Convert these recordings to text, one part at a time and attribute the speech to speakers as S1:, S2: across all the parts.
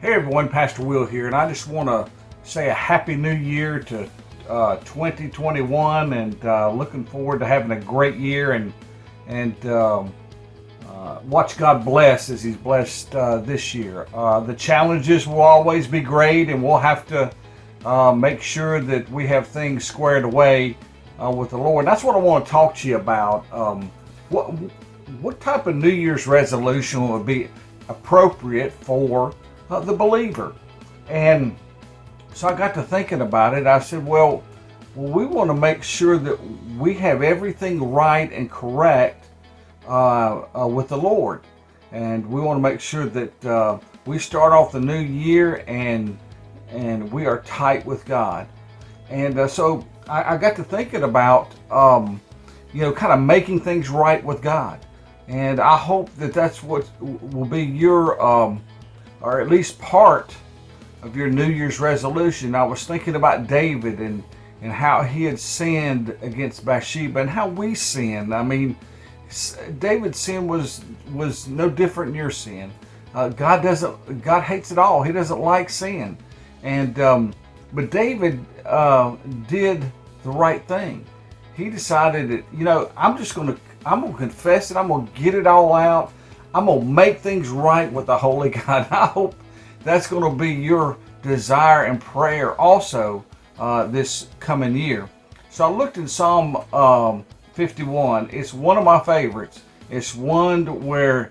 S1: Hey everyone, Pastor Will here, and I just want to say a happy new year to 2021, and looking forward to having a great year and watch God bless as He's blessed this year. The challenges will always be great, and we'll have to make sure that we have things squared away with the Lord. That's what I want to talk to you about. What type of New Year's resolution would be appropriate for the believer? And so I got to thinking about it. I said, well, we want to make sure that we have everything right and correct with the Lord. And we want to make sure that we start off the new year and we are tight with God. And so I got to thinking about, kind of making things right with God. And I hope that that's what will be your, or at least part of your New Year's resolution. I was thinking about David and how he had sinned against Bathsheba and how we sin. I mean, David's sin was no different than your sin. God hates it all. He doesn't like sin. And but David did the right thing. He decided that, I'm going to confess it. I'm going to get it all out. I'm going to make things right with the Holy God. I hope that's going to be your desire and prayer also this coming year. So I looked in Psalm 51. It's one of my favorites. It's one where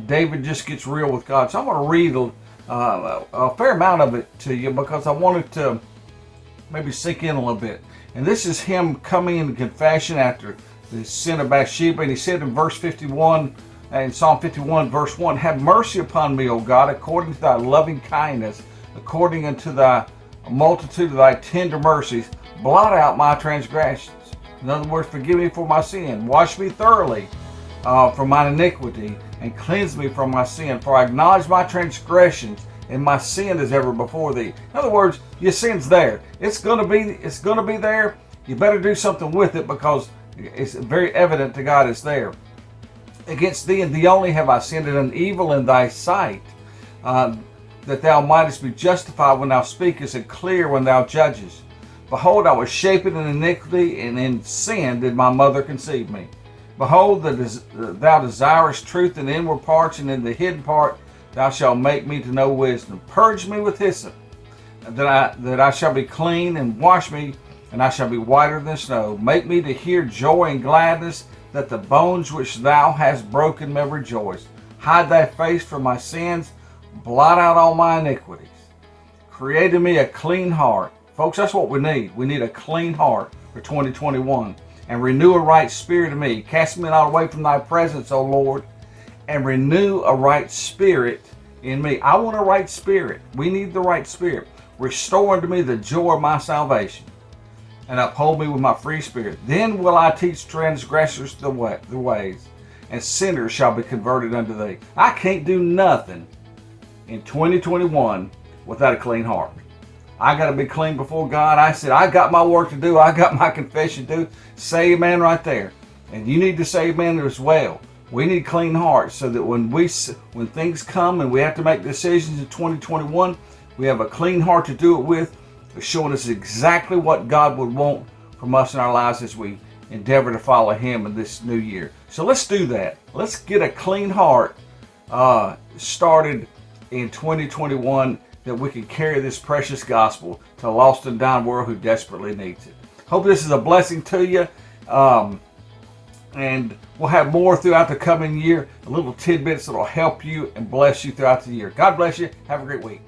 S1: David just gets real with God. So I'm going to read a fair amount of it to you because I want it to maybe sink in a little bit. And this is him coming into confession after the sin of Bathsheba. And he said in verse 51, in Psalm 51, verse 1, "Have mercy upon me, O God, according to thy loving kindness, according unto thy multitude of thy tender mercies. Blot out my transgressions." In other words, forgive me for my sin. Wash me thoroughly from mine iniquity, and cleanse me from my sin. For I acknowledge my transgressions, and my sin is ever before thee. In other words, your sin's there. It's gonna be there. You better do something with it because it's very evident to God it's there. "Against thee and thee only have I sinned and done evil in thy sight, that thou mightest be justified when thou speakest, and clear when thou judgest. Behold, I was shapen in iniquity, and in sin did my mother conceive me. Behold, thou desirest truth in the inward parts, and in the hidden part thou shalt make me to know wisdom. Purge me with hyssop, that I shall be clean, and wash me, and I shall be whiter than snow. Make me to hear joy and gladness, that the bones which thou hast broken may rejoice. Hide thy face from my sins, blot out all my iniquities. Create in me a clean heart." Folks, that's what we need. We need a clean heart for 2021. "And renew a right spirit in me. Cast me not away from thy presence, O Lord, and renew a right spirit in me." I want a right spirit. We need the right spirit. "Restore unto me the joy of my salvation, and uphold me with my free spirit. Then will I teach transgressors the ways, and sinners shall be converted unto thee." I can't do nothing in 2021 without a clean heart. I got to be clean before God. I said, I got my work to do. I got my confession to do. Say amen right there. And you need to say amen as well. We need clean hearts so that when things come and we have to make decisions in 2021, we have a clean heart to do it with, showing us exactly what God would want from us in our lives as we endeavor to follow Him in this new year. So let's do that. Let's get a clean heart started in 2021, that we can carry this precious gospel to a lost and dying world who desperately needs it. Hope this is a blessing to you. And we'll have more throughout the coming year, little tidbits that will help you and bless you throughout the year. God bless you. Have a great week.